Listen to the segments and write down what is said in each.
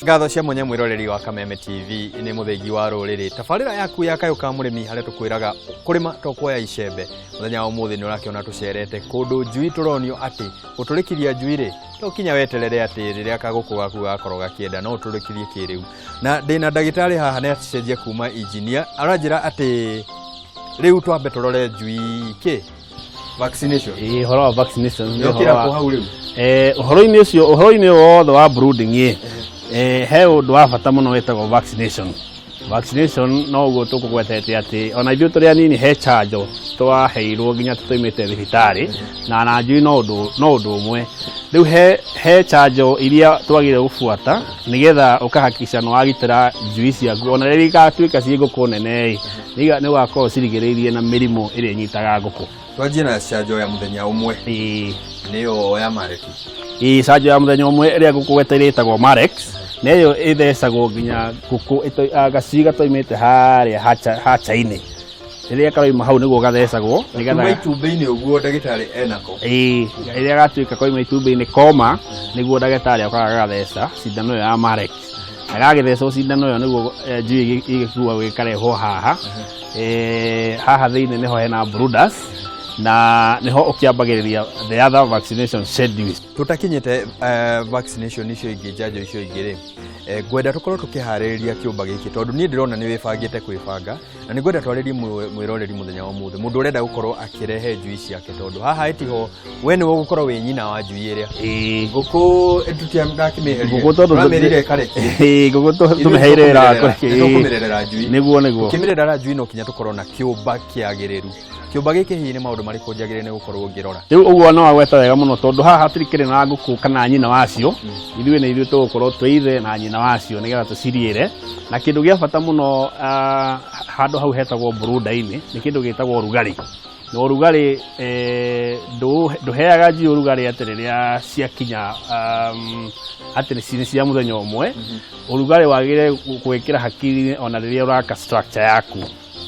Ngatho cia mwanya mwiroreri wa Kameme TV ni muthengi wa ruriri tabarira yaku ya Kayu Ka Murimi haria tukwiraga kurima to kuoya icembe muthenya wa muthi ni urakiona tucerete kundu njui turonio ati uturikiria njui ri to kinya weterere ati riria kaguku gaku gakorwo gakienda no uturikirie kiriu na ndina ndagitari haha ni aticenjia kuma engineer aranjira ati riu twambe turore njui ki vaccination horo wa vaccination yokira ko hau riu uhoro-ini ucio uhoro-ini wothe wa brooding he undu wa bata muno wetagwo vaccination. Vaccination no uguo tukugwetete ati ona ithuĩ tũrĩ anini he chanjo twaheirwo nginya tũtoimĩte thibitari na njui no undu umwe riu he chanjo iria twagire gubuata nigetha ukahakikisha no wagitira njui ciaku ona rĩrĩa igatuĩka ciĩ ngũkũ nene ni ugakorwo cirigĩrĩirie na mĩrimũ ĩrĩa ĩnyitaga ngũkũ. Twanjie na chanjo ya muthenya umwe niyo ya Marex. Chanjo ya muthenya umwe ĩrĩa ngũkũgweteire ĩtagwo Marex neyo ithecagwo nginya ngũkũ gaciga toimĩte harĩa hacha-inĩ rĩrĩa karoima hau nĩguo gathecagwo nigetha itumbĩ-inĩ ũguo ndagĩtarĩ enako rĩrĩa gatuĩka koima itumbĩ-inĩ koma nĩguo ndagĩtarĩ okaga gatheca cindano ĩyo ya Marex na gagĩthecwo cindano ĩyo nĩguo njui igĩkuua gĩkarehwo haha haha thĩinĩ nĩho hena brooders na niho ukiambagiriria the other vaccination schedules. Tutakinyete vaccination icio ingi njanjo icio ingi ri ngwenda tukorwo tukiharĩrĩria kiumba giki tondu ni ndirona ni wibangite kwibanga na ni ngwenda twarĩrie mwiroreri muthenya wa muthi mundu urenda gukorwo akirehe njui ciake tondu haha itiho we ni gukorwo wi nyina wa njui iria nguku etutia ndakimiheria nguku tondu ramerire kareki nguku tumeheirera kumirerera njui niguo kimirerera njui no kinya tukorwo na kiumba kiagiriru kiumba giki hihi ni maundu mariko njagire ni gukorwo ngirora riu uguo no agweta wega muno tondu haha turikire na nguku kana nyina wacio ithuĩ nĩ ithuĩ tugukorwo twĩithe na nyina wacio nigetha tuciriire na kindu gia bata muno handu hau hetagwo brooder-inĩ ni kindu gitagwo rugari no rugari nduheaga njui rugari ati rĩrĩa ciakinya ati nĩ cia muthenya ũmwe rugari wagire gwĩkĩra hakiri ona rĩrĩa uraka structure yaku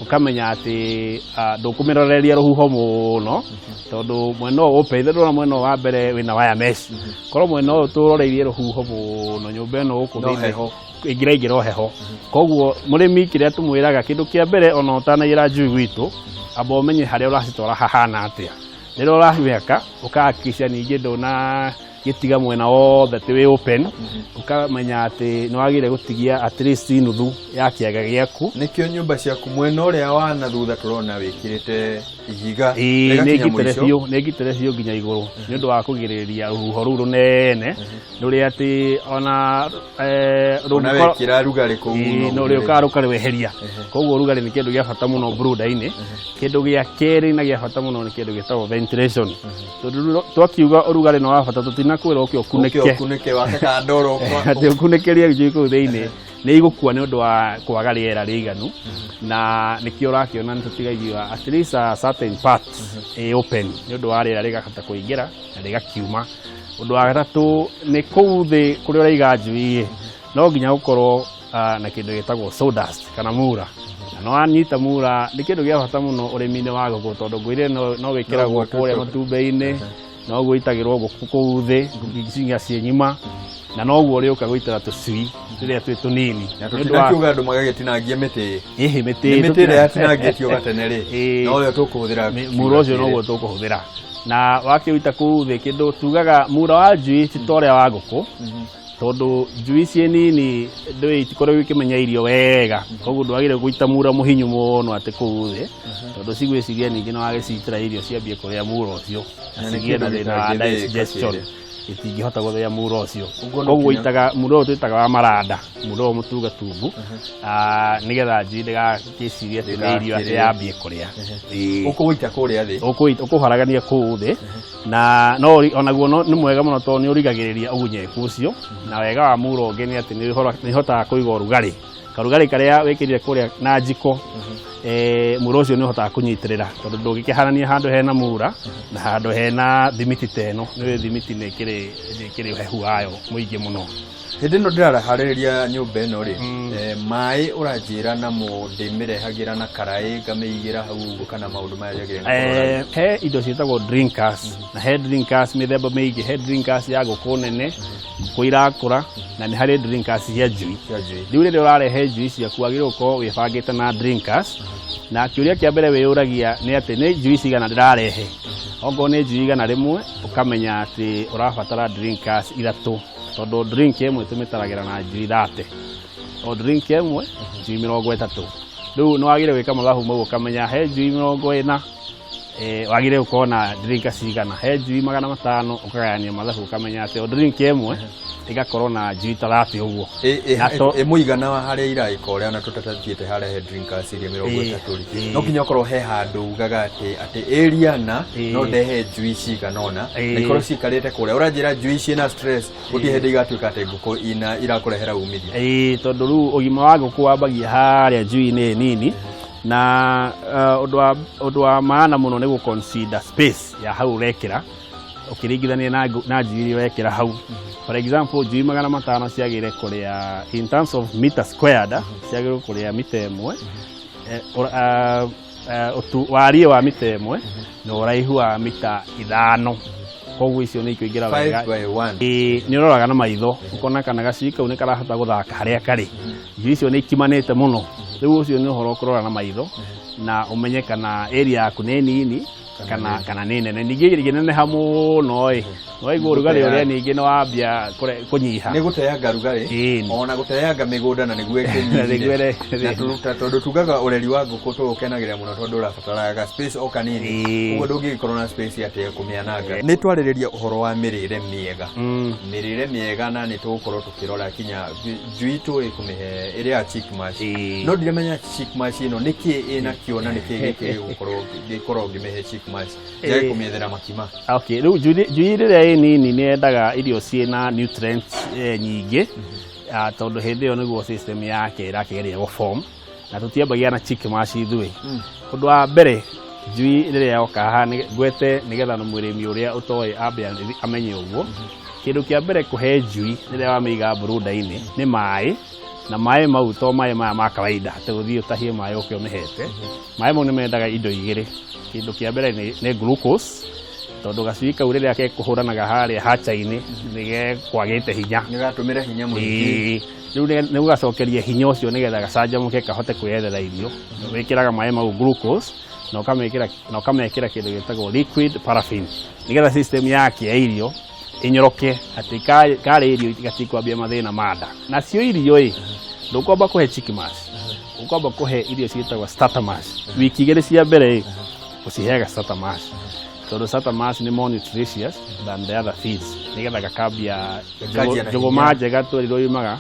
ukamenya ati ndukumiroreria ruhuho muno tondu mwena upeithe ndona mwena wa mbere wina waya mesh korwo mwena uyu turoreirie ruhuho muno nyumba ino guku thiini ingiraingira heho koguo murimi kiria tumwiraga kindu kia mbere ona utanagira njui gwitu amba umenye haria uracitwara hahana atia rĩrĩa ũrahiweka ukahakikisha ningĩ ndũna gĩtiga mwena wothe ti wi open ukamenya ati nĩ wagire gũtigia at least nuthu ya kĩaga gĩaku nikio nyumba ciaku mwena ũrĩa wa na thutha turona wĩkĩrĩte ihiga nĩ ngitĩre biũ nginya igũrũ nĩ ũndũ wa kũgirĩrĩria rũhuho rũu rũnene rũrĩa atĩ ona wĩkĩra rugarĩ kũu no rĩũkaga rũkarweheria koguo rugarĩ nĩ kĩndũ gĩa bata mũno brooder-inĩ kĩndũ gĩa kerĩ na gĩa bata mũno nĩ kĩndũ gĩtagwo ventilation tondũ twakiuga ũrugarĩ nĩ wa bata tũtinakwĩra ũkunĩke wakaka ndoro atĩ ũkunĩkĩrie njui kũu thĩinĩ nĩ igũkua nĩ ũndũ wa kwaga rĩera rĩiganu na nĩkĩo ũrakĩona nĩ tũtigaigia at least a certain part open nĩ ũndũ wa rĩera rĩgahota kũingĩra na rĩgakiuma. Ũndũ wa gatatũ nĩ kũu thĩ kũrĩa ũraiga njui no nginya gũkorwo na kĩndũ gĩtagwo sawdust kana mura na no anyita mura nĩ kĩndũ gĩa bata mũno ũrĩmi-inĩ wa ngũkũ tondũ ngũire no wĩkĩragwo kũrĩa matumbĩ-inĩ no gwĩtagĩrwo ngũkũ kũu thĩ nginya ciĩ ng'ima na noguo rĩũka gũitĩra tũcui rĩrĩa twĩ tũnini na tũtinakiuga andũ magagĩtinangia mĩtĩ mĩtĩ ĩrĩa yatinangĩtio gatene rĩ no ũyũ tũkũhũthĩra mura ũcio noguo tũkũhũthĩra na wakĩũita kũu thĩ kĩndũ tugaga mura wa njui ti ta ũrĩa wa ngũkũ tondu njui ciĩ nini itikoragwo ikĩmenya irio wega koguo ndwagĩrĩire gũita mura mũhinyu mũno atĩ kũu thĩ tondu cigwĩciria ningĩ nĩ wagĩcitĩra irio ciambie kũrĩa mura ũcio na cigĩe na thĩna wa digestion itingĩhota gũthĩa mura ũcio koguo itaga mura ũyũ twĩtaga wa maranda mura ũyũ mũtuga tumbu nĩgetha njui ndĩgagĩcirie atĩ nĩ irio atĩ yambie kũrĩa ũkũwĩita kũrĩa thĩ ũkũharagania kũu thĩ na no onaguo nĩ mwega mũno tondũ nĩ ũrigagĩrĩria ũgunyeku ũcio na wega wa mura ũngĩ nĩ atĩ nĩ ihotaga kũiga ũrugarĩ karugarĩ karĩa wĩkĩrire kũrĩa na njiko mura ucio ni hotaga kunyitirira tondu ndungikiharania handu hena mura na handu hena thimiti teno ni thimiti ni kiri hehu wayo muingi muno. Hindi no ndiraraharĩrĩria nyũmba ĩno rĩ maĩ ũranjĩra namo ndĩmĩrehagira na karai ngamĩigĩra hau ũguo kana maũndũ maya njagĩrĩire he indo ciĩtagwo drinkers na he drinkers mĩthemba mĩingĩ he drinkers ya ngũkũ nene ngũkũ irakũra na nĩ harĩ drinkers cia njui rĩu rĩrĩa ũrarehe njui ciaku wagĩrĩirwo gũkorwo wĩbangĩte na drinkers na kĩũria kĩa mbere wĩyũragia nĩ atĩ nĩ njui cigana ndĩrarehe okorwo nĩ njui igana rĩmwe ũkamenya atĩ ũrabatara drinkers ithatũ tondu drink ĩmwe tũmĩtaragĩra na njui 30 o drink ĩmwe njui 30 rĩu nĩ wagĩrĩire gwĩka mathabu mau ũkamenya he njui 40 wagĩrĩire gũkorwo na drink cigana he njui 500 ũkagayania mathabu ũkamenya atĩ o drink ĩmwe igakorwo na njui 30 ũguo mũigana wa harĩa iraĩka ũrĩa ona tũtathiĩte harĩa he drinkers iria 30 no nginya ũkorwo he handũ ugaga atĩ area na no ndehe njui cigana ona na ikorwo cikarĩte kũrĩa ũranjĩra njui ciĩna stress gũtirĩ hĩndĩ igatuĩka atĩ ngũkũ irakũrehera umithio tondũ rĩu ũgima wa ngũkũ wambagia harĩa njui-inĩ nini na ũndũ wa maana mũno nĩ gũconsider space ya hau ũrekĩra ũkĩringithania na njui iria ũrekĩra hau. For example, njui 500 ciagĩrĩire kũrĩa in terms of meter squared ciagĩrĩire kũrĩa mita ĩmwe wariĩ wa mita ĩmwe na ũraihu wa mita 5 koguo icio nĩ ikũingĩra wega nĩ ũroraga na maitho ũkona kana gacui kau nĩ karahota gũthaka harĩa karĩ njui icio nĩ ikimanĩte mũno rĩu ũcio nĩ ũhoro kũrora na maitho na ũmenye kana area yaku nĩ nini kana nĩ nene ningĩ ingĩneneha mũno no igũrũ ũrugarĩ ũrĩa ningĩ nĩ wambia kũnyiha nĩ gũteanga rugarĩ ona gũteanga mĩgũnda na nĩguo ĩkĩnyihire tondũ tugaga ũreri wa ngũkũ tũũkenagĩrĩra mũno tondũ ũrabataraga space o kanini ũguo ndũngĩgĩkorwo na space atĩ kũmĩananga. Nĩ twarĩrĩria ũhoro wa mĩrĩre mĩega na nĩ tũgũkorwo tũkĩrora kinya njui tũĩ kũmĩhe ĩrĩa ya chick mash no ndiramenya chick mash ĩno nĩkĩ ĩnakĩo na nĩkĩ gĩkorwo ngĩmĩhe chick mash njage kũmĩethera makima. Okay, rĩu njui rĩrĩa nini nĩ yendaga irio ciĩna nutrients nyingĩ tondũ hĩndĩ ĩyo nĩguo system yake ĩrakĩgeria gũform na tũtiambagia na chick mash ithuĩ. Ũndũ wa mbere njui rĩrĩa yoka haha ngwete nĩgetha na mũrĩmi ũrĩa ũtoĩ ambe amenye ũguo kĩndũ kĩa mbere kũhe njui rĩrĩa wamĩiga brooder-inĩ nĩ maĩ na maĩ mau to maĩ maya ma kawaida tũgũthiĩ ũtahie maĩ ũke ũmĩhete maĩ mau nĩ mendaga indo igĩrĩ. Kĩndũ kĩa mbere nĩ glucose tondu gacui kau rĩrĩa gekũhũranaga harĩa hacha-inĩ nĩgekwagĩte hinya nĩgatũmĩra hinya mũingĩ rĩu nĩ ũgacokeria hinya ũcio nĩgetha gacanjamũke kahote kwĩyethera irio wĩkĩraga maĩ mau glucose na ũkamekĩra kĩndũ gĩtagwo liquid paraffin nĩgetha system yake ya irio ĩnyoroke atĩ karĩ irio gatikwambia mathĩna ma nda. Nacio irio ndũkwamba kũhe chick mash ũkwamba kũhe irio ciĩtagwo starter mash wiki 2 cia mbere ũciheaga starter mash tondũ starter mash nĩ more nutritious than the other feeds nĩgetha gakambia njũgũma njega tũrĩrwo yumaga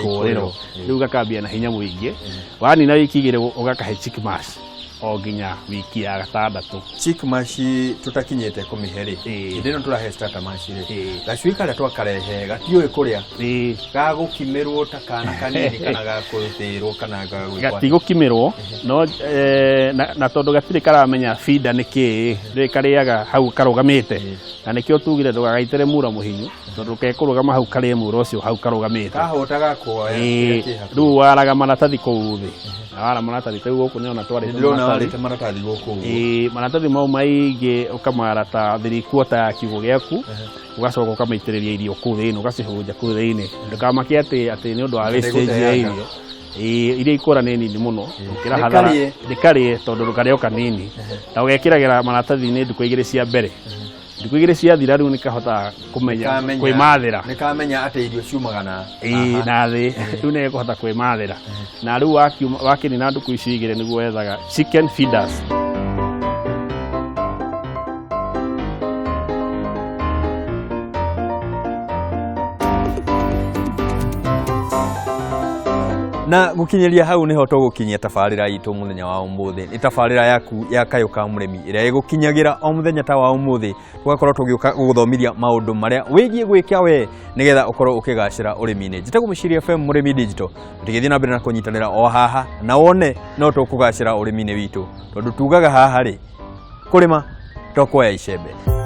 kũrĩrwo rĩu gakambia na hinya mũingĩ wanina wiki 2 ũgakahe chick mash o nginya wiki ya 6. Chick mash tutakinyĩte kũmĩhe hĩndĩ ĩno tũrahe starter mash gacui karĩa twakarehe gatiũĩ kũrĩa gagũkimĩrwo ta kana kanini kana gakũrutĩrwo kana gatigũkimĩrwo no na tondũ gatirĩ karamenya feeder nĩkĩ rĩrĩ karĩaga hau karũgamĩte na nĩkĩo tugire ndũgagaitere mura mũhinyu tondũ kekũrũgama hau karĩe mura ũcio hau karũgamĩte kahotaga kuoya rĩu waraga maratathi kũu thĩ na wara maratathi kũu gũkũ nĩona twarĩte maratathi gũkũ maratathi mau maingĩ ũkamara ta 3/4 ya kiugũ gĩaku ũgacoka ũkamaitĩrĩria irio kũu thĩinĩ ũgacihũnja kũu thĩinĩ ndũkamake atĩ nĩ ũndũ wa wastage ya irio iria ikũra nĩ nini mũno ũkĩra hathara ndĩkarĩe tondũ rũkarĩo kanini na ũgekĩragĩra maratathi-inĩ ndukũ 2 cia mbere ndukũ 2 ciathira rĩu nĩkahota kũmenya kwĩmathĩra nĩkamenya atĩ irio ciumaga na thĩ rĩu nĩgũhota kwĩmathĩra na rĩu wakĩnina ndukũ icio 2 nĩguo wethaga chicken feeders. na gukinyeria hau niho tugukinyia tabarira itu muthenya wa umuthi ni tabarira yaku ya Kayu Ka Murimi ira igukinyagira o muthenya ta wa umuthi tugakorwo tugiuka guthomithia maundu maria wigie gwika we nigetha ukorwo ukigacira urimi-ini njite Gumuciria FM Murimi Digital tutigithie na mbere na kunyitanira o haha na wone no tukugacira urimi-ini witu tondu tugaga haha ri kurima to kuoya icembe.